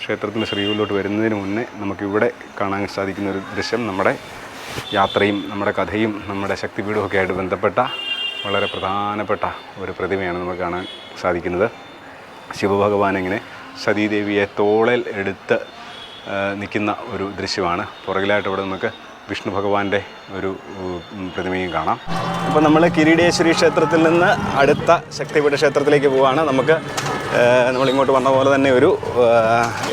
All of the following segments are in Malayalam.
ക്ഷേത്രത്തിൻ്റെ ശ്രീകോവിലോട്ട് വരുന്നതിന് മുന്നേ നമുക്കിവിടെ കാണാൻ സാധിക്കുന്ന ഒരു ദൃശ്യം നമ്മുടെ യാത്രയും നമ്മുടെ കഥയും നമ്മുടെ ശക്തിപീഠവും ഒക്കെ ആയിട്ട് ബന്ധപ്പെട്ട വളരെ പ്രധാനപ്പെട്ട ഒരു പ്രതിമയാണ് നമുക്ക് കാണാൻ സാധിക്കുന്നത്. ശിവഭഗവാൻ ഇങ്ങനെ സതീദേവിയെ തോളൽ എടുത്ത് നിൽക്കുന്ന ഒരു ദൃശ്യമാണ്. പുറകിലായിട്ട് ഇവിടെ നമുക്ക് വിഷ്ണു ഭഗവാന്റെ ഒരു പ്രതിമയും കാണാം. അപ്പോൾ നമ്മൾ കിരീടേശ്വരി ക്ഷേത്രത്തിൽ നിന്ന് അടുത്ത ശക്തിപീഠ ക്ഷേത്രത്തിലേക്ക് പോവുകയാണ്. നമ്മളിങ്ങോട്ട് വന്ന പോലെ തന്നെ ഒരു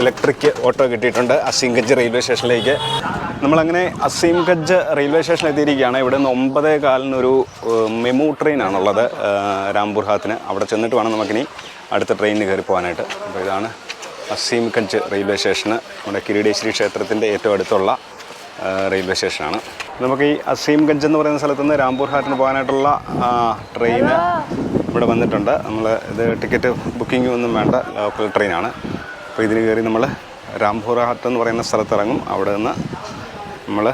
ഇലക്ട്രിക് ഓട്ടോ കിട്ടിയിട്ടുണ്ട് അസീംഗഞ്ച് റെയിൽവേ സ്റ്റേഷനിലേക്ക്. നമ്മളങ്ങനെ അസീംഗഞ്ച് റെയിൽവേ സ്റ്റേഷനിൽ എത്തിയിരിക്കുകയാണ്. ഇവിടെ നിന്ന് 9:15 മെമു ട്രെയിനാണുള്ളത് രാംപുർഹാത്തിന്. അവിടെ ചെന്നിട്ട് വേണം നമുക്കിനി അടുത്ത ട്രെയിനിന് കയറി പോകാനായിട്ട്. അപ്പോൾ ഇതാണ് അസീംഗഞ്ച് റെയിൽവേ സ്റ്റേഷന്. നമ്മുടെ കിരീടേശ്വരി ക്ഷേത്രത്തിൻ്റെ ഏറ്റവും അടുത്തുള്ള റെയിൽവേ സ്റ്റേഷനാണ്. നമുക്ക് ഈ അസീംഗഞ്ച് എന്ന് പറയുന്ന സ്ഥലത്ത് നിന്ന് രാംപുർഹാറ്റിന് പോകാനായിട്ടുള്ള ട്രെയിന് ഇവിടെ വന്നിട്ടുണ്ട്. ഇത് ടിക്കറ്റ് ബുക്കിംഗ് ഒന്നും വേണ്ട, ലോക്കൽ ട്രെയിനാണ്. അപ്പോൾ ഇതിന് കയറി നമ്മൾ രാംപുർഹാറ്റ് എന്ന് പറയുന്ന സ്ഥലത്തിറങ്ങും. അവിടെ നിന്ന് നമ്മൾ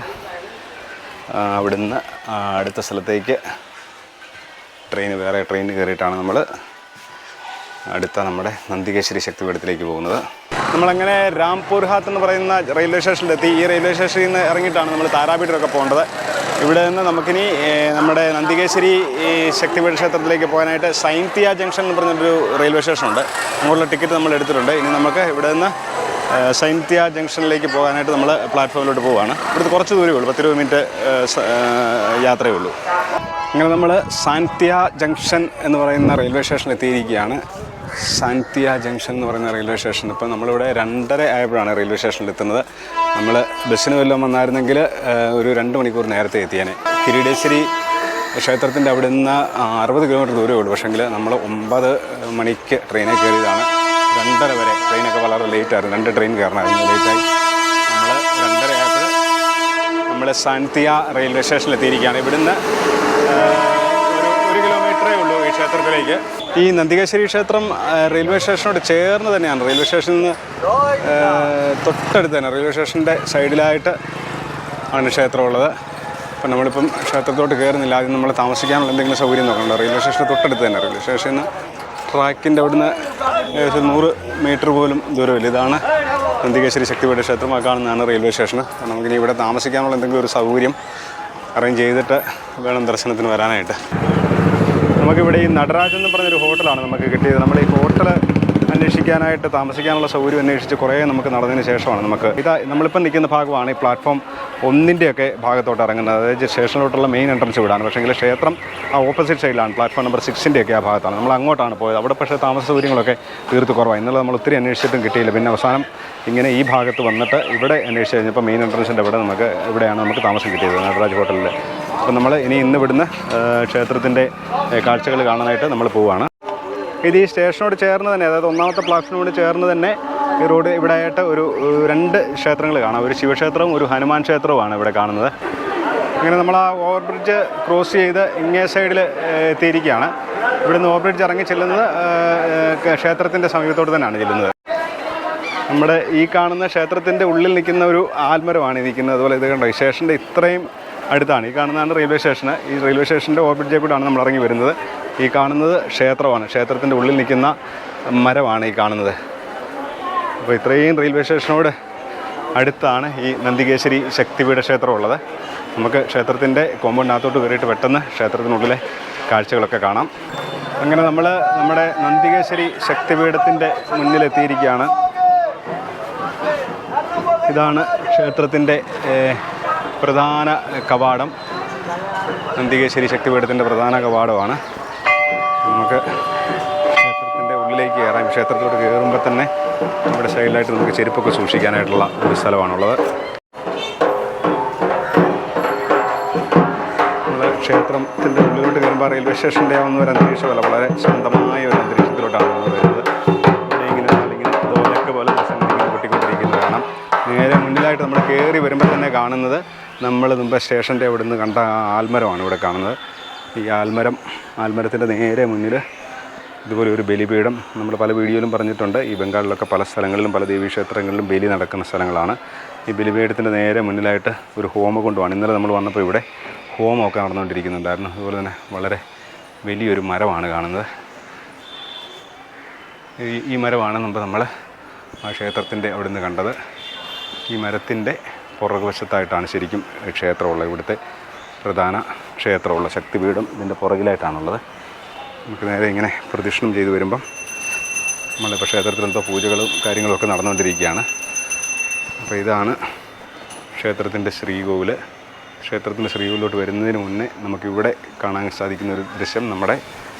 അവിടുന്ന് അടുത്ത സ്ഥലത്തേക്ക് വേറെ ട്രെയിൻ കയറിയിട്ടാണ് നമ്മൾ അടുത്ത നമ്മുടെ നന്ദികേശ്വരി ശക്തിപീഠത്തിലേക്ക് പോകുന്നത്. നമ്മളങ്ങനെ രാംപുർഹാത്ത് എന്ന് പറയുന്ന റെയിൽവേ സ്റ്റേഷനിലെത്തി. ഈ റെയിൽവേ സ്റ്റേഷനിൽ നിന്ന് ഇറങ്ങിയിട്ടാണ് നമ്മൾ താരാപീഠമൊക്കെ പോകേണ്ടത്. ഇവിടെ നിന്ന് നമുക്കിനി നമ്മുടെ നന്ദികേശ്വരി ശക്തിപീഠ ക്ഷേത്രത്തിലേക്ക് പോകാനായിട്ട് സൈന്തിയ ജംഗ്ഷൻ എന്ന് പറഞ്ഞൊരു റെയിൽവേ സ്റ്റേഷനുണ്ട്. അങ്ങോട്ടുള്ള ടിക്കറ്റ് നമ്മൾ എടുത്തിട്ടുണ്ട്. ഇനി നമുക്ക് ഇവിടെ നിന്ന് സൈന്തിയ ജംഗ്ഷനിലേക്ക് പോകാനായിട്ട് നമ്മൾ പ്ലാറ്റ്ഫോമിലോട്ട് പോവുകയാണ്. ഇവിടുത്തെ കുറച്ച് ദൂരമേ ഉള്ളൂ, 10-20 മിനിറ്റ് യാത്രയേ ഉള്ളൂ. അങ്ങനെ നമ്മൾ സാന്ത്യ ജംഗ്ഷൻ എന്ന് പറയുന്ന റെയിൽവേ സ്റ്റേഷനിൽ എത്തിയിരിക്കുകയാണ്. സാന്ത്യ ജംഗ്ഷൻ എന്ന് പറയുന്ന റെയിൽവേ സ്റ്റേഷൻ. ഇപ്പോൾ നമ്മളിവിടെ 2:30 ആയപ്പോഴാണ് റെയിൽവേ സ്റ്റേഷനിൽ എത്തുന്നത്. നമ്മൾ ബസ്സിന് വല്ലതും വന്നായിരുന്നെങ്കിൽ ഒരു 2 മണിക്കൂർ നേരത്തെ എത്തിയാനെ. കിരീടേശ്വരി ക്ഷേത്രത്തിൻ്റെ അവിടെ നിന്ന് 60 കിലോമീറ്റർ ദൂരമേ ഉള്ളൂ. പക്ഷേങ്കിൽ നമ്മൾ 9 മണിക്ക് ട്രെയിനിൽ കയറിയതാണ്. 2:30 വരെ ട്രെയിനൊക്കെ വളരെ ലേറ്റായിരുന്നു. 2 ട്രെയിൻ കയറണമായിരുന്നു, ലേറ്റായി. നമ്മൾ 2:30 ആയപ്പോൾ നമ്മൾ സാന്ത്യ റെയിൽവേ സ്റ്റേഷനിൽ എത്തിയിരിക്കുകയാണ്. ഇവിടുന്ന് 1 കിലോമീറ്ററേ ഉള്ളൂ ഈ ക്ഷേത്രത്തിലേക്ക്. ഈ നന്ദികേശ്വരി ക്ഷേത്രം റെയിൽവേ സ്റ്റേഷനോട് ചേർന്ന് തന്നെയാണ്. റെയിൽവേ സ്റ്റേഷനിൽ നിന്ന് തൊട്ടടുത്ത് തന്നെ റെയിൽവേ സ്റ്റേഷൻ്റെ സൈഡിലായിട്ട് ആണ് ക്ഷേത്രമുള്ളത്. അപ്പം നമ്മളിപ്പം ക്ഷേത്രത്തോട്ട് കയറുന്നില്ല. ആദ്യം നമ്മൾ താമസിക്കാനുള്ള എന്തെങ്കിലും സൗകര്യം നോക്കണ്ട. റെയിൽവേ സ്റ്റേഷന് തൊട്ടടുത്ത് തന്നെ. റെയിൽവേ സ്റ്റേഷനിൽ നിന്ന് ട്രാക്കിൻ്റെ അവിടുന്ന് ഏകദേശം 100 മീറ്റർ പോലും ദൂരമില്ല. ഇതാണ് നന്ദികേശ്വരി ശക്തിപീഠ ക്ഷേത്രം. ആ കാണുന്നതാണ് റെയിൽവേ സ്റ്റേഷൻ. നമുക്കിനി ഇവിടെ താമസിക്കാനുള്ള എന്തെങ്കിലും ഒരു സൗകര്യം അറേഞ്ച് ചെയ്തിട്ട് വേണം ദർശനത്തിന് വരാനായിട്ട്. നമുക്കിവിടെ ഈ നടരാജ് എന്ന് പറഞ്ഞൊരു ഹോട്ടലാണ് നമുക്ക് കിട്ടിയത്. നമ്മൾ ഈ ഹോട്ടൽ അന്വേഷിക്കാനായിട്ട് താമസിക്കാനുള്ള സൗകര്യം അന്വേഷിച്ച് കുറേ നമുക്ക് നടന്നതിന് ശേഷമാണ് നമ്മളിപ്പം നിൽക്കുന്ന ഭാഗമാണ് ഈ പ്ലാറ്റ്ഫോം 1-ൻ്റെയൊക്കെ ഭാഗത്തോട്ട് ഇറങ്ങുന്നത്. അതായത് സ്റ്റേഷനിലോട്ടുള്ള മെയിൻ എൻട്രൻസ് ഇവിടാണ്. പക്ഷേങ്കിൽ ക്ഷേത്രം ആ ഓപ്പോസിറ്റ് സൈഡിലാണ്. പ്ലാറ്റ്ഫോം നമ്പർ 6-ൻ്റെയൊക്കെ ആ ഭാഗത്താണ്. നമ്മൾ അങ്ങോട്ടാണ് പോയത്. അവിടെ പക്ഷേ താമസ സൗകര്യങ്ങളൊക്കെ തീർത്ത് കുറവാണ്. ഇന്നലെ നമ്മൾ ഒത്തിരി അന്വേഷിച്ചിട്ടും കിട്ടിയില്ല. പിന്നെ അവസാനം ഇങ്ങനെ ഈ ഭാഗത്ത് വന്നിട്ട് ഇവിടെ അന്വേഷിച്ച് കഴിഞ്ഞപ്പോൾ മെയിൻ എൻട്രൻസിൻ്റെ ഇവിടെയാണ് നമുക്ക് താമസം കിട്ടിയത്, നടരാജ് ഹോട്ടലിൽ. അപ്പോൾ നമ്മൾ ഇന്ന് ഇവിടുന്ന് ക്ഷേത്രത്തിൻ്റെ കാഴ്ചകൾ കാണാനായിട്ട് നമ്മൾ പോവുകയാണ്. ഇത് ഈ സ്റ്റേഷനോട് ചേർന്ന് തന്നെ, അതായത് 1ാമത്തെ പ്ലാറ്റ്ഫോമിനോട് ചേർന്ന് തന്നെ ഈ റോഡ് ഇവിടെ ആയിട്ട് ഒരു 2 ക്ഷേത്രങ്ങൾ കാണാം. ഒരു ശിവക്ഷേത്രവും ഒരു ഹനുമാൻ ക്ഷേത്രവുമാണ് ഇവിടെ കാണുന്നത്. അങ്ങനെ നമ്മൾ ആ ഓവർ ബ്രിഡ്ജ് ക്രോസ് ചെയ്ത് ഇങ്ങേ സൈഡിൽ എത്തിയിരിക്കുകയാണ്. ഇവിടുന്ന് ഓവർ ബ്രിഡ്ജ് ഇറങ്ങി ചെല്ലുന്നത് ക്ഷേത്രത്തിൻ്റെ സമീപത്തോട്ട് തന്നെയാണ് ചെല്ലുന്നത്. നമ്മുടെ ഈ കാണുന്ന ക്ഷേത്രത്തിൻ്റെ ഉള്ളിൽ നിൽക്കുന്ന ഒരു ആൽമരമാണ് നിൽക്കുന്നത്. അതുപോലെ ഇത് കണ്ടോ, ഈ സ്റ്റേഷൻ്റെ ഇത്രയും അടുത്താണ്. ഈ കാണുന്നതാണ് റെയിൽവേ സ്റ്റേഷൻ. ഈ റെയിൽവേ സ്റ്റേഷൻ്റെ ഓവർ ബ്രിഡ്ജിൽ കൂടെയാണ് നമ്മൾ ഇറങ്ങി വരുന്നത്. ഈ കാണുന്നത് ക്ഷേത്രമാണ്. ക്ഷേത്രത്തിൻ്റെ ഉള്ളിൽ നിൽക്കുന്ന മരമാണ് ഈ കാണുന്നത്. അപ്പോൾ ഇത്രയും റെയിൽവേ സ്റ്റേഷനോട് അടുത്താണ് ഈ നന്ദികേശ്വരി ശക്തിപീഠ ക്ഷേത്രം ഉള്ളത്. നമുക്ക് ക്ഷേത്രത്തിൻ്റെ കോമ്പൗണ്ടിനകത്തോട്ട് കയറിയിട്ട് പെട്ടെന്ന് ക്ഷേത്രത്തിനുള്ളിലെ കാഴ്ചകളൊക്കെ കാണാം. അങ്ങനെ നമ്മൾ നമ്മുടെ നന്ദികേശ്വരി ശക്തിപീഠത്തിൻ്റെ മുന്നിലെത്തിയിരിക്കുകയാണ്. ഇതാണ് ക്ഷേത്രത്തിൻ്റെ പ്രധാന കവാടം. നന്ദികേശ്വരി ശക്തിപീഠത്തിൻ്റെ പ്രധാന കവാടമാണ്. നമുക്ക് ക്ഷേത്രത്തിൻ്റെ ഉള്ളിലേക്ക് കയറാം. ക്ഷേത്രത്തോട്ട് കയറുമ്പോൾ തന്നെ നമ്മുടെ സൈഡിലായിട്ട് നമുക്ക് ചെരുപ്പൊക്കെ സൂക്ഷിക്കാനായിട്ടുള്ള ഒരു സ്ഥലമാണുള്ളത്. നമ്മൾ ക്ഷേത്രത്തിൻ്റെ ഉള്ളിലോട്ട് കയറുമ്പോൾ റെയിൽവേ സ്റ്റേഷൻ്റെ ആവുന്ന ഒരു അന്തരീക്ഷമല്ല, വളരെ ശാന്തമായ ഒരു അന്തരീക്ഷത്തിലോട്ടാണ് നമ്മൾ വരുന്നത്. ഇങ്ങനെ തോലൊക്കെ പോലെ ഇങ്ങനെ പൊട്ടിക്കൊണ്ടിരിക്കുന്നത് കാണാം. നേരെ മുന്നിലായിട്ട് നമ്മൾ കയറി വരുമ്പോൾ തന്നെ കാണുന്നത് നമ്മൾ മുമ്പ് സ്റ്റേഷൻ്റെ അവിടെ നിന്ന് കണ്ട ആൽമരമാണ് ഇവിടെ കാണുന്നത്. ഈ ആൽമരത്തിൻ്റെ നേരെ മുന്നിൽ ഇതുപോലെ ഒരു ബലിപീഠം. നമ്മൾ പല വീഡിയോയിലും പറഞ്ഞിട്ടുണ്ട്, ഈ ബംഗാളിലൊക്കെ പല സ്ഥലങ്ങളിലും പല ദേവീക്ഷേത്രങ്ങളിലും ബലി നടക്കുന്ന സ്ഥലങ്ങളാണ്. ഈ ബലിപീഠത്തിൻ്റെ നേരെ മുന്നിലായിട്ട് ഒരു ഹോമകുണ്ടമാണ്. ഇന്നലെ നമ്മൾ വന്നപ്പോൾ ഇവിടെ ഹോമമൊക്കെ നടന്നുകൊണ്ടിരിക്കുന്നുണ്ടായിരുന്നു. അതുപോലെ തന്നെ വളരെ വലിയൊരു മരമാണ് കാണുന്നത്. ഈ മരമാണ് നമ്മൾ ആ ക്ഷേത്രത്തിൻ്റെ അവിടെ നിന്ന് കണ്ടത്. ഈ മരത്തിൻ്റെ പുറകുവശത്തായിട്ടാണ് ശരിക്കും ക്ഷേത്രമുള്ളത്. ഇവിടുത്തെ പ്രധാന ക്ഷേത്രമുള്ള ശക്തിപീഠം ഇതിൻ്റെ പുറകിലായിട്ടാണുള്ളത്. നമുക്ക് നേരെ ഇങ്ങനെ പ്രദക്ഷിണം ചെയ്തു വരുമ്പം നമ്മളിപ്പോൾ ക്ഷേത്രത്തിലെന്തോ പൂജകളും കാര്യങ്ങളൊക്കെ നടന്നുകൊണ്ടിരിക്കുകയാണ്. അപ്പോൾ ഇതാണ് ക്ഷേത്രത്തിൻ്റെ ശ്രീകോവിൽ. ക്ഷേത്രത്തിൻ്റെ ശ്രീകോവിലോട്ട് വരുന്നതിന് മുന്നേ നമുക്കിവിടെ കാണാൻ സാധിക്കുന്ന ഒരു ദൃശ്യം നമ്മുടെ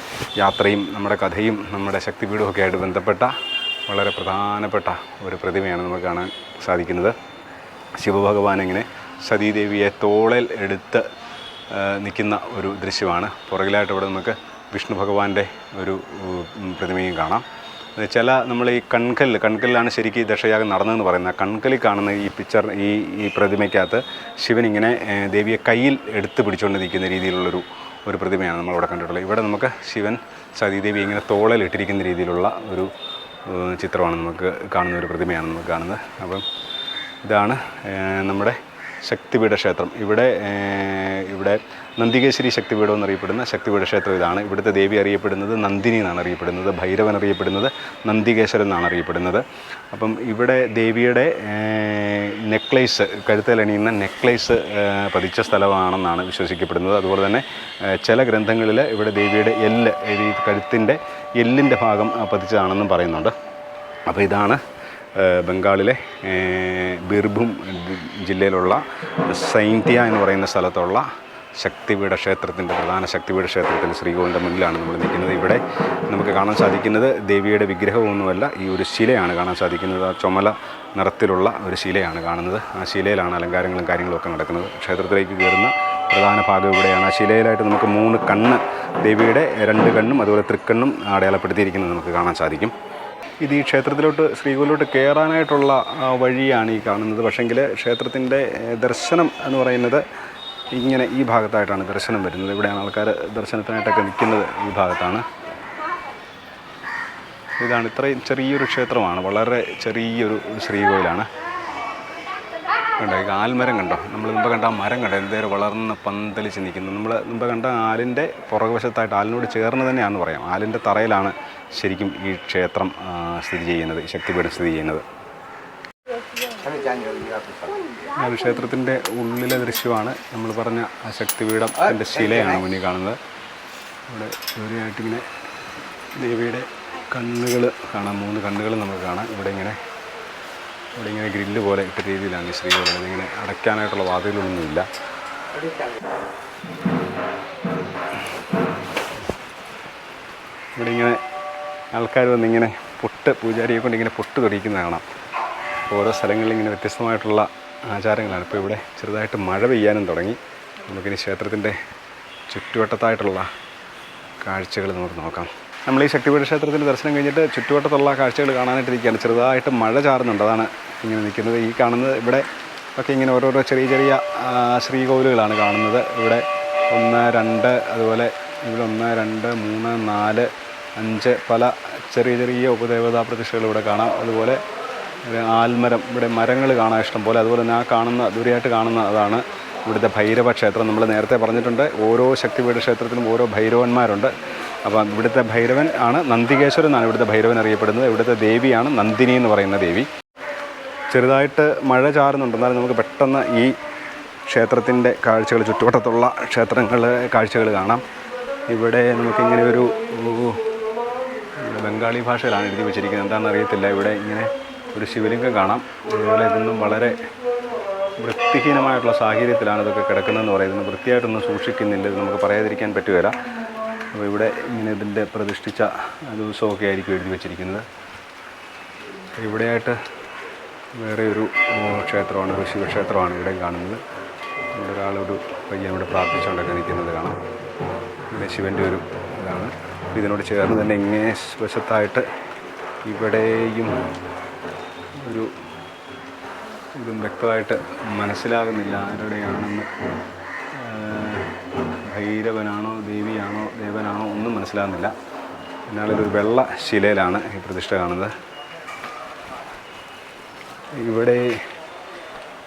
യാത്രയും നമ്മുടെ കഥയും നമ്മുടെ ശക്തിപീഠവും ഒക്കെ ആയിട്ട് ബന്ധപ്പെട്ട വളരെ പ്രധാനപ്പെട്ട ഒരു പ്രതിമയാണ് നമുക്ക് കാണാൻ സാധിക്കുന്നത്. ശിവഭഗവാൻ ഇങ്ങനെ സതീദേവിയെ തോളൽ എടുത്ത് നിൽക്കുന്ന ഒരു ദൃശ്യമാണ്. പുറകിലായിട്ട് ഇവിടെ നമുക്ക് വിഷ്ണു ഭഗവാന്റെ ഒരു പ്രതിമയും കാണാം. ചില നമ്മൾ ഈ കൺകല്ലാണ് ശരിക്കും ഈ ദശയാഗം നടന്നതെന്ന് പറയുന്നത്. കൺകലിൽ കാണുന്ന ഈ പിക്ചർ ഈ പ്രതിമയ്ക്കകത്ത് ശിവനിങ്ങനെ ദേവിയെ കയ്യിൽ എടുത്ത് പിടിച്ചുകൊണ്ട് നിൽക്കുന്ന രീതിയിലുള്ളൊരു പ്രതിമയാണ് നമ്മളിവിടെ കണ്ടിട്ടുള്ളത്. ഇവിടെ നമുക്ക് ശിവൻ സതീദേവി ഇങ്ങനെ തോളലിട്ടിരിക്കുന്ന രീതിയിലുള്ള ഒരു ചിത്രമാണ് നമുക്ക് കാണുന്ന ഒരു പ്രതിമയാണ് നമുക്ക് കാണുന്നത്. അപ്പം ഇതാണ് നമ്മുടെ ശക്തിപീഠ ക്ഷേത്രം. ഇവിടെ നന്ദികേശ്വരി ശക്തിപീഠം എന്നറിയപ്പെടുന്ന ശക്തിപീഠ ക്ഷേത്രം ഇതാണ്. ഇവിടുത്തെ ദേവി അറിയപ്പെടുന്നത് നന്ദിനി എന്നാണ് അറിയപ്പെടുന്നത്. ഭൈരവൻ അറിയപ്പെടുന്നത് നന്ദികേശ്വരൻ എന്നാണ് അറിയപ്പെടുന്നത്. അപ്പം ഇവിടെ ദേവിയുടെ നെക്ലേസ്, കഴുത്തിലണിയുന്ന നെക്ലേസ് പതിച്ച സ്ഥലമാണെന്നാണ് വിശ്വസിക്കപ്പെടുന്നത്. അതുപോലെ തന്നെ ചില ഗ്രന്ഥങ്ങളിൽ ഇവിടെ ദേവിയുടെ എല്ല്, ഈ കഴുത്തിൻ്റെ എല്ലിൻ്റെ ഭാഗം പതിച്ചതാണെന്നും പറയുന്നുണ്ട്. അപ്പോൾ ഇതാണ് ബംഗാളിലെ ബിർഭൂം ജില്ലയിലുള്ള സൈന്ത്യ എന്ന് പറയുന്ന സ്ഥലത്തുള്ള ശക്തിപീഠ ക്ഷേത്രത്തിൻ്റെ പ്രധാന ശക്തിപീഠ ക്ഷേത്രത്തിൻ്റെ ശ്രീകോവിലിൻ്റെ മുന്നിലാണ് നമ്മൾ നിൽക്കുന്നത്. ഇവിടെ നമുക്ക് കാണാൻ സാധിക്കുന്നത് ദേവിയുടെ വിഗ്രഹമൊന്നുമല്ല, ഈ ഒരു ശിലയാണ് കാണാൻ സാധിക്കുന്നത്. ആ ചുമല നിറത്തിലുള്ള ഒരു ശിലയാണ് കാണുന്നത്. ആ ശിലയിലാണ് അലങ്കാരങ്ങളും കാര്യങ്ങളൊക്കെ നടക്കുന്നത്. ക്ഷേത്രത്തിലേക്ക് കയറുന്ന പ്രധാന ഭാഗം ഇവിടെയാണ്. ആ ശിലയിലായിട്ട് നമുക്ക് 3 കണ്ണ്, ദേവിയുടെ 2 കണ്ണും അതുപോലെ തൃക്കണ്ണും അടയാളപ്പെടുത്തിയിരിക്കുന്നത് നമുക്ക് കാണാൻ സാധിക്കും. ഇത് ഈ ക്ഷേത്രത്തിലോട്ട് ശ്രീകോവിലോട്ട് കയറാനായിട്ടുള്ള വഴിയാണ് ഈ കാണുന്നത്. പക്ഷേങ്കിൽ ക്ഷേത്രത്തിൻ്റെ ദർശനം എന്ന് പറയുന്നത് ഇങ്ങനെ ഈ ഭാഗത്തായിട്ടാണ് ദർശനം വരുന്നത്. ഇവിടെയാണ് ആൾക്കാർ ദർശനത്തിനായിട്ടൊക്കെ നിൽക്കുന്നത്, ഈ ഭാഗത്താണ്. ഇതാണ് ഇത്രയും ചെറിയൊരു ക്ഷേത്രമാണ്, വളരെ ചെറിയൊരു ശ്രീകോവിലാണ്. കണ്ടോ ഈ ആൽമരം കണ്ടോ, നമ്മൾ മുമ്പ് കണ്ട ആ മരം കണ്ടോ എന്തേരം വളർന്ന് പന്തലിച്ച് നിൽക്കുന്നു. നമ്മൾ മുമ്പ് കണ്ട ആലിൻ്റെ പുറകുവശത്തായിട്ട് ആലിനോട് ചേർന്ന് തന്നെയാണെന്ന് പറയാം. ആലിൻ്റെ തറയിലാണ് ശരിക്കും ഈ ക്ഷേത്രം സ്ഥിതി ചെയ്യുന്നത്, ഈ ശക്തിപീഠം സ്ഥിതി ചെയ്യുന്നത്. ക്ഷേത്രത്തിൻ്റെ ഉള്ളിലെ ദൃശ്യമാണ് നമ്മൾ പറഞ്ഞ ആ ശക്തിപീഠത്തിൻ്റെ ശിലയാണ് മുന്നിൽ കാണുന്നത്. ഇവിടെ ദൂരെയായിട്ടിങ്ങനെ ദേവിയുടെ കണ്ണുകൾ കാണാം, 3 കണ്ണുകൾ നമുക്ക് കാണാം. ഇവിടെ ഇങ്ങനെ ഗ്രില്ല് പോലെ ഇട്ട രീതിയിലാണ് ഈ ശ്രീകോവിൽ. ഇങ്ങനെ അടയ്ക്കാനായിട്ടുള്ള വാതിലുകളൊന്നുമില്ല. ഇവിടെ ഇങ്ങനെ ആൾക്കാർ വന്നിങ്ങനെ പൂജാരിയെ കൊണ്ട് ഇങ്ങനെ പൊട്ട് തൊടിക്കുന്നത് കാണാം. ഓരോ സ്ഥലങ്ങളിൽ ഇങ്ങനെ വ്യത്യസ്തമായിട്ടുള്ള ആചാരങ്ങളാണ്. ഇപ്പോൾ ഇവിടെ ചെറുതായിട്ട് മഴ പെയ്യാനും തുടങ്ങി. നമുക്കിനി ക്ഷേത്രത്തിൻ്റെ ചുറ്റുവട്ടത്തായിട്ടുള്ള കാഴ്ചകൾ നമുക്ക് നോക്കാം. നമ്മൾ ഈ ശക്തിപീഠ ക്ഷേത്രത്തിൻ്റെ ദർശനം കഴിഞ്ഞിട്ട് ചുറ്റുവട്ടത്തുള്ള കാഴ്ചകൾ കാണാനായിട്ടിരിക്കുകയാണ്. ചെറുതായിട്ട് മഴ ചാറുന്നുണ്ട്, അതാണ് ഇങ്ങനെ നിൽക്കുന്നത്. ഈ കാണുന്നത് ഇവിടെ ഒക്കെ ഇങ്ങനെ ഓരോരോ ചെറിയ ശ്രീകോവിലുകളാണ് കാണുന്നത്. ഇവിടെ 1, 2 അതുപോലെ ഇവിടെ 1, 2, 3, 4, 5 പല ചെറിയ ഉപദേവതാ പ്രതിഷ്ഠകൾ ഇവിടെ കാണാം. അതുപോലെ ആൽമരം, ഇവിടെ മരങ്ങൾ കാണാൻ ഇഷ്ടം പോലെ. അതുപോലെ തന്നെ ആ ദൂരെയായിട്ട് കാണുന്ന അതാണ് ഇവിടുത്തെ ഭൈരവ ക്ഷേത്രം. നമ്മൾ നേരത്തെ പറഞ്ഞിട്ടുണ്ട്, ഓരോ ശക്തിപീഠ ക്ഷേത്രത്തിലും ഓരോ ഭൈരവന്മാരുണ്ട്. അപ്പോൾ ഇവിടുത്തെ ഭൈരവൻ ആണ് നന്ദികേശ്വരൻ എന്നാണ് ഇവിടുത്തെ ഭൈരവൻ അറിയപ്പെടുന്നത്. ഇവിടുത്തെ ദേവിയാണ് നന്ദിനി എന്ന് പറയുന്ന ദേവി. ചെറുതായിട്ട് മഴ ചാറുന്നുണ്ട്, എന്നാലും നമുക്ക് പെട്ടെന്ന് ഈ ക്ഷേത്രത്തിൻ്റെ കാഴ്ചകൾ, ചുറ്റുവട്ടത്തുള്ള കാഴ്ചകൾ കാണാം. ഇവിടെ നമുക്കിങ്ങനെ ഒരു ബംഗാളി ഭാഷയിലാണ് എഴുതി വെച്ചിരിക്കുന്നത്, എന്താണെന്ന് അറിയത്തില്ല. ഇവിടെ ഇങ്ങനെ ഒരു ശിവലിംഗം കാണാം. അതുപോലെ ഇതൊന്നും വളരെ വൃത്തിഹീനമായിട്ടുള്ള സാഹചര്യത്തിലാണ് ഇതൊക്കെ കിടക്കുന്നതെന്ന് പറയുന്നത്. വൃത്തിയായിട്ടൊന്നും സൂക്ഷിക്കുന്നില്ല, ഇത് നമുക്ക് പറയാതിരിക്കാൻ പറ്റുകയില്ല. അപ്പോൾ ഇവിടെ ഇങ്ങനെ ഇതിൻ്റെ പ്രതിഷ്ഠിച്ച ദിവസമൊക്കെ ആയിരിക്കും എഴുതി വെച്ചിരിക്കുന്നത്. ഇവിടെയായിട്ട് വേറെ ഒരു ക്ഷേത്രമാണ്, ഒരു ശിവക്ഷേത്രമാണ് ഇവിടെ കാണുന്നത്. ഇവിടെ ഒരാളൊരു പയ്യൻ ഇവിടെ പ്രാർത്ഥിച്ചുകൊണ്ടൊക്കെ നിൽക്കുന്നത് കാണാം. ഇവിടെ ശിവൻ്റെ ഒരു ഇതാണ്. ഇതിനോട് ചേർന്ന് തന്നെ ഇങ്ങേ വശത്തായിട്ട് ഇവിടെയും ഇതും വ്യക്തമായിട്ട് മനസ്സിലാകുന്നില്ല ആരുടെയാണെന്ന്. ഭൈരവനാണോ ദേവിയാണോ ദേവനാണോ ഒന്നും മനസ്സിലാകുന്നില്ല. എന്നാൽ ഇതൊരു വെള്ള ശിലയിലാണ് ഈ പ്രതിഷ്ഠ കാണുന്നത്.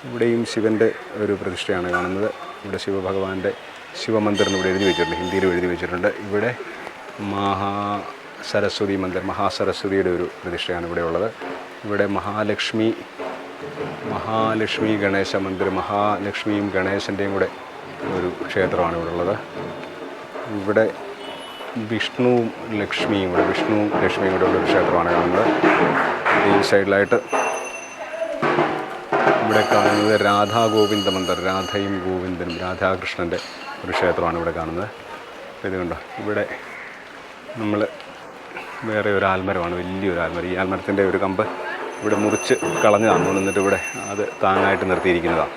ഇവിടെയും ശിവൻ്റെ ഒരു പ്രതിഷ്ഠയാണ് കാണുന്നത്. ഇവിടെ ശിവഭഗവാന്റെ ശിവമന്ദിരം ഇവിടെ എഴുതി വെച്ചിട്ടുണ്ട്, ഹിന്ദിയിലും എഴുതി വെച്ചിട്ടുണ്ട്. ഇവിടെ മഹാസരസ്വതി മന്ദിർ, മഹാസരസ്വതിയുടെ ഒരു പ്രതിഷ്ഠയാണ് ഇവിടെ ഉള്ളത്. ഇവിടെ മഹാലക്ഷ്മി ഗണേശ മന്ദിരം, മഹാലക്ഷ്മിയും ഗണേശൻ്റെയും കൂടെ ഒരു ക്ഷേത്രമാണ് ഇവിടെ ഉള്ളത്. ഇവിടെ വിഷ്ണുവും ലക്ഷ്മിയും കൂടെ ഉള്ളൊരു ക്ഷേത്രമാണ് കാണുന്നത്. ഈ സൈഡിലായിട്ട് ഇവിടെ കാണുന്നത് രാധാഗോവിന്ദ മന്ദിർ, രാധയും ഗോവിന്ദനും രാധാകൃഷ്ണൻ്റെ ഒരു ക്ഷേത്രമാണ് ഇവിടെ കാണുന്നത്. ഇത് കണ്ടോ, ഇവിടെ നമ്മൾ വേറെ ഒരു ആൽമരമാണ്, വലിയൊരു ആൽമരം. ഈ ആൽമരത്തിൻ്റെ ഒരു കമ്പ് ഇവിടെ മുറിച്ച് കളഞ്ഞതാണ്, എന്നിട്ട് ഇവിടെ അത് താങ്ങായിട്ട് നിർത്തിയിരിക്കുന്നതാണ്.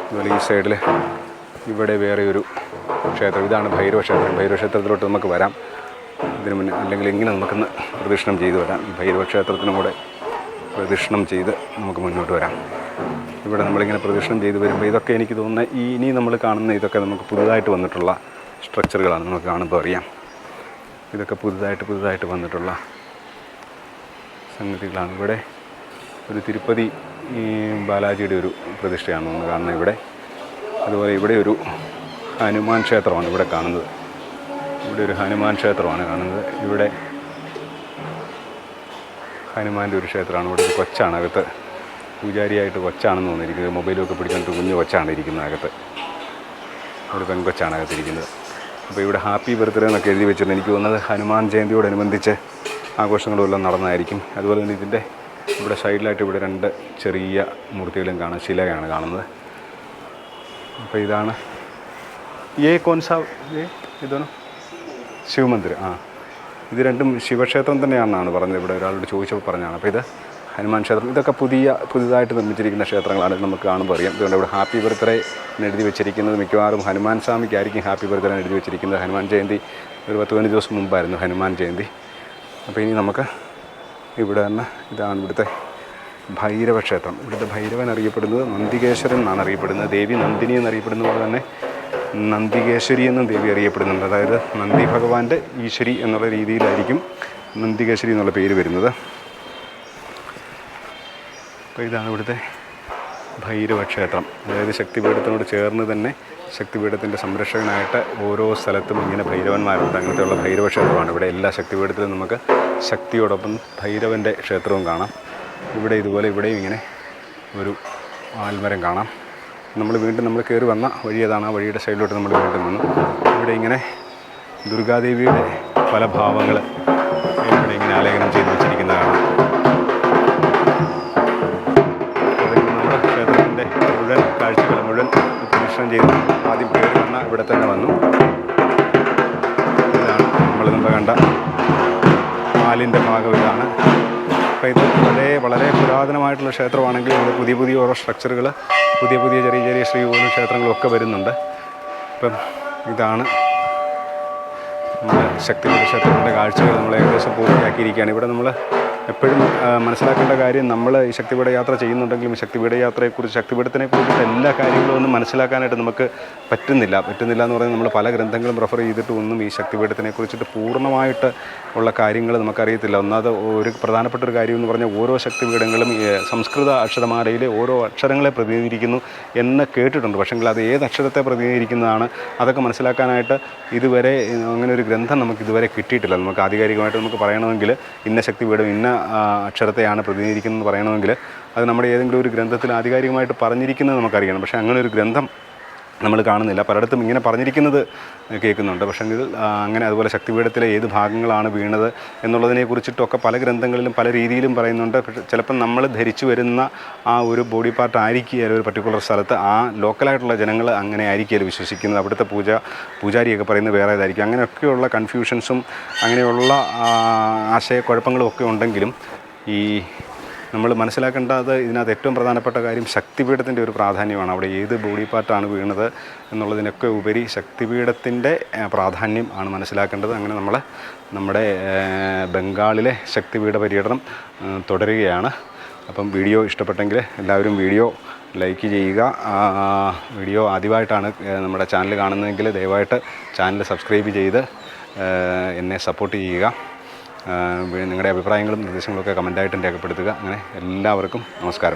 അതുപോലെ ഈ സൈഡിൽ ഇവിടെ വേറെ ഒരു ക്ഷേത്രം, ഇതാണ് ഭൈരവക്ഷേത്രം. ഭൈരവക്ഷേത്രത്തിലോട്ട് നമുക്ക് വരാം ഇതിന് മുന്നേ, അല്ലെങ്കിൽ ഇങ്ങനെ നമുക്കൊന്ന് പ്രദക്ഷിണം ചെയ്ത് വരാം. ഈ ഭൈരവക്ഷേത്രത്തിനും കൂടെ പ്രദക്ഷിണം ചെയ്ത് നമുക്ക് മുന്നോട്ട് വരാം. ഇവിടെ നമ്മളിങ്ങനെ പ്രദക്ഷിണം ചെയ്ത് വരുമ്പോൾ ഇതൊക്കെ എനിക്ക് തോന്നുന്നത് ഇനി നമ്മൾ കാണുന്ന ഇതൊക്കെ നമുക്ക് പുതുതായിട്ട് വന്നിട്ടുള്ള സ്ട്രക്ചറുകളാണ്. നമുക്ക് കാണുമ്പോൾ അറിയാം, ഇതൊക്കെ പുതുതായിട്ട് വന്നിട്ടുള്ള സംഗതികളാണ്. ഇവിടെ ഒരു തിരുപ്പതി ബാലാജിയുടെ ഒരു പ്രതിഷ്ഠയാണ് നമ്മൾ കാണുന്നത് ഇവിടെ. അതുപോലെ ഇവിടെ ഒരു ഹനുമാൻ ക്ഷേത്രമാണ് ഇവിടെ കാണുന്നത്. ഇവിടെ ഒരു ഹനുമാൻ ക്ഷേത്രമാണ് കാണുന്നത്. ഇവിടെ ഹനുമാൻ്റെ ഒരു ക്ഷേത്രമാണ്. ഇവിടെ ഒരു കൊച്ചാണ് അകത്ത്, പൂജാരിയായിട്ട് കൊച്ചാണെന്ന് തോന്നിയിരിക്കുന്നത്. മൊബൈലൊക്കെ പിടിച്ചിട്ട് കുഞ്ഞു കൊച്ചാണ് ഇരിക്കുന്നത് അകത്ത്, ഒരു പെൺകൊച്ചാണ് അകത്തിരിക്കുന്നത്. അപ്പോൾ ഇവിടെ ഹാപ്പി ബർത്ത്ഡേ എന്നൊക്കെ എഴുതി വെച്ചിട്ടുണ്ട്. എനിക്ക് തോന്നുന്നത് ഹനുമാൻ ജയന്തിയോടനുബന്ധിച്ച് ആഘോഷങ്ങളുമെല്ലാം നടന്നതായിരിക്കും. അതുപോലെ തന്നെ ഇതിൻ്റെ ഇവിടെ സൈഡിലായിട്ട് ഇവിടെ 2 ചെറിയ മൂർത്തികളും കാണാം, ശിലയാണ് കാണുന്നത്. അപ്പോൾ ഇതാണ് ഇതാണ് ശിവമന്ദിർ. ഇത് രണ്ടും ശിവക്ഷേത്രം തന്നെയാണെന്നാണ് പറഞ്ഞത്. ഇവിടെ ഒരാളോട് ചോദിച്ചപ്പോൾ പറഞ്ഞതാണ്. അപ്പോൾ ഇത് ഹനുമാൻ ക്ഷേത്രം. ഇതൊക്കെ പുതിയതായിട്ട് നിർമ്മിച്ചിരിക്കുന്ന ക്ഷേത്രങ്ങളാണ്. നമുക്ക് കാണുമ്പോൾ അറിയാം. ഇതുകൊണ്ട് ഇവിടെ ഹാപ്പി ബർത്ത്ഡേ എന്നെഴുതി വെച്ചിരിക്കുന്നത് മിക്കവാറും ഹനുമാൻ സ്വാമിക്കായിരിക്കും ഹാപ്പി ബർത്ത്ഡേ എഴുതി വെച്ചിരിക്കുന്നത്. ഹനുമാൻ ജയന്തി ഒരു 10-15 ദിവസം മുമ്പായിരുന്നു ഹനുമാൻ ജയന്തി. അപ്പോൾ ഇനി നമുക്ക് ഇവിടെ തന്നെ ഇതാണ് ഇവിടുത്തെ ഭൈരവക്ഷേത്രം. ഇവിടുത്തെ ഭൈരവൻ അറിയപ്പെടുന്നത് നന്ദികേശ്വരൻ എന്നാണ് അറിയപ്പെടുന്നത്. ദേവി നന്ദിനി എന്നറിയപ്പെടുന്ന പോലെ തന്നെ നന്ദികേശ്വരി എന്നും ദേവി അറിയപ്പെടുന്നുണ്ട്. അതായത് നന്ദി ഭഗവാന്റെ ഈശ്വരി എന്നുള്ള രീതിയിലായിരിക്കും നന്ദികേശ്വരി എന്നുള്ള പേര് വരുന്നത്. അപ്പോൾ ഇതാണ് ഇവിടുത്തെ ഭൈരവക്ഷേത്രം. അതായത് ശക്തിപീഠത്തിനോട് ചേർന്ന് തന്നെ ശക്തിപീഠത്തിൻ്റെ സംരക്ഷകനായിട്ട് ഓരോ സ്ഥലത്തും ഇങ്ങനെ ഭൈരവന്മാരുണ്ട്. അങ്ങനത്തെയുള്ള ഭൈരവക്ഷേത്രമാണ്. ഇവിടെ എല്ലാ ശക്തിപീഠത്തിലും നമുക്ക് ശക്തിയോടൊപ്പം ഭൈരവൻ്റെ ക്ഷേത്രവും കാണാം. ഇവിടെ ഇതുപോലെ ഇവിടെയും ഇങ്ങനെ ഒരു ആൽമരം കാണാം. നമ്മൾ കയറി വന്ന വഴി അതാണ്. ആ വഴിയുടെ സൈഡിലോട്ട് നമ്മൾ വീണ്ടും വന്നു. ഇവിടെ ഇങ്ങനെ ദുർഗാദേവിയുടെ പല ഭാവങ്ങൾ ഇവിടെ ഇങ്ങനെ ആലേഖനം ചെയ്ത് വെച്ചിരിക്കുന്നതാണ്. നമ്മുടെ ക്ഷേത്രത്തിൻ്റെ മുഴുവൻ കാഴ്ചകൾ മുഴുവൻ പ്രദക്ഷിണം ചെയ്ത് ആദ്യം കയറി വന്ന ഇവിടെ തന്നെ വന്നു. ഇതാണ് നമ്മൾ കണ്ട മാലിൻ്റെ ഭാഗം ഇതാണ്. അപ്പോൾ ഇത് വളരെ പുരാതനമായിട്ടുള്ള ക്ഷേത്രമാണെങ്കിൽ ഇവിടെ പുതിയ ഓരോ സ്ട്രക്ചറുകൾ, പുതിയ ചെറിയ ശ്രീകോവിലും ക്ഷേത്രങ്ങളൊക്കെ വരുന്നുണ്ട്. ഇപ്പം ഇതാണ് നമ്മുടെ ശക്തിപീഠ ക്ഷേത്രത്തിൻ്റെ കാഴ്ചകൾ നമ്മൾ ഏകദേശം പൂർത്തിയാക്കിയിരിക്കുകയാണ്. ഇവിടെ നമ്മൾ എപ്പോഴും മനസ്സിലാക്കേണ്ട കാര്യം, നമ്മൾ ഈ ശക്തിപീഠ യാത്ര ചെയ്യുന്നുണ്ടെങ്കിലും ശക്തിപീഠ യാത്രയെക്കുറിച്ച് ശക്തിപീഠത്തിനെക്കുറിച്ച് എല്ലാ കാര്യങ്ങളും ഒന്നും മനസ്സിലാക്കാനായിട്ട് നമുക്ക് പറ്റുന്നില്ല എന്ന് പറയുന്നത് നമ്മൾ പല ഗ്രന്ഥങ്ങളും റെഫർ ചെയ്തിട്ടും ഒന്നും ഈ ശക്തിപീഠത്തിനെക്കുറിച്ചിട്ട് പൂർണ്ണമായിട്ട് ഉള്ള കാര്യങ്ങൾ നമുക്കറിയത്തില്ല. ഒന്നാമത് ഒരു പ്രധാനപ്പെട്ട ഒരു കാര്യം എന്ന് പറഞ്ഞാൽ ഓരോ ശക്തിപീഠങ്ങളും സംസ്കൃത അക്ഷരമാലയിലെ ഓരോ അക്ഷരങ്ങളെ പ്രതിനിധീകരിക്കുന്നു എന്ന് കേട്ടിട്ടുണ്ട്. പക്ഷെങ്കിൽ അത് ഏത് അക്ഷരത്തെ പ്രതിനിധീകരിക്കുന്നതാണ് അതൊക്കെ മനസ്സിലാക്കാനായിട്ട് ഇതുവരെ അങ്ങനെ ഒരു ഗ്രന്ഥം നമുക്ക് ഇതുവരെ കിട്ടിയിട്ടില്ല. നമുക്ക് ആധികാരികമായിട്ട് നമുക്ക് പറയണമെങ്കിൽ ഇന്ന ശക്തിപീഠം ഇന്ന അക്ഷരത്തെയാണ് പ്രതിനിധീകരിക്കുന്നതെന്ന് പറയണമെങ്കിൽ അത് നമ്മുടെ ഏതെങ്കിലും ഒരു ഗ്രന്ഥത്തിൽ ആധികാരികമായിട്ട് പറഞ്ഞിരിക്കുന്നത് നമുക്കറിയണം. പക്ഷേ അങ്ങനെ ഒരു ഗ്രന്ഥം നമ്മൾ കാണുന്നില്ല. പലയിടത്തും ഇങ്ങനെ പറഞ്ഞിരിക്കുന്നത് കേൾക്കുന്നുണ്ട്. പക്ഷേ അങ്ങനെ അതുപോലെ ശക്തിപീഠത്തിലെ ഏത് ഭാഗങ്ങളാണ് വീണത് എന്നുള്ളതിനെക്കുറിച്ചിട്ടൊക്കെ പല ഗ്രന്ഥങ്ങളിലും പല രീതിയിലും പറയുന്നുണ്ട്. പക്ഷേ ചിലപ്പം നമ്മൾ ധരിച്ചു വരുന്ന ആ ഒരു ബോഡി പാർട്ട് ആയിരിക്കുകയല്ല ഒരു പർട്ടിക്കുലർ സ്ഥലത്ത് ആ ലോക്കലായിട്ടുള്ള ജനങ്ങൾ അങ്ങനെ ആയിരിക്കുകയല്ല വിശ്വസിക്കുന്നത്. അവിടുത്തെ പൂജാരിയൊക്കെ പറയുന്നത് വേറെ ഇതായിരിക്കും. അങ്ങനെയൊക്കെയുള്ള കൺഫ്യൂഷൻസും അങ്ങനെയുള്ള ആശയക്കുഴപ്പങ്ങളും ഒക്കെ ഉണ്ടെങ്കിലും ഈ നമ്മൾ മനസ്സിലാക്കേണ്ടത് ഇതിനകത്ത് ഏറ്റവും പ്രധാനപ്പെട്ട കാര്യം ശക്തിപീഠത്തിൻ്റെ ഒരു പ്രാധാന്യമാണ്. അവിടെ ഏത് ബോഡി പാർട്ടാണ് വീണത് എന്നുള്ളതിനൊക്കെ ഉപരി ശക്തിപീഠത്തിൻ്റെ പ്രാധാന്യം ആണ് മനസ്സിലാക്കേണ്ടത്. അങ്ങനെ നമ്മുടെ ബംഗാളിലെ ശക്തിപീഠ പര്യടനം തുടരുകയാണ്. അപ്പം വീഡിയോ ഇഷ്ടപ്പെട്ടെങ്കിൽ എല്ലാവരും വീഡിയോ ലൈക്ക് ചെയ്യുക. വീഡിയോ ആദ്യമായിട്ടാണ് നമ്മുടെ ചാനൽ കാണുന്നതെങ്കിൽ ദയവായിട്ട് ചാനൽ സബ്സ്ക്രൈബ് ചെയ്ത് എന്നെ സപ്പോർട്ട് ചെയ്യുക. നിങ്ങളുടെ അഭിപ്രായങ്ങളും നിർദ്ദേശങ്ങളൊക്കെ കമൻറ്റായിട്ട് രേഖപ്പെടുത്തുക. അങ്ങനെ എല്ലാവർക്കും നമസ്കാരം.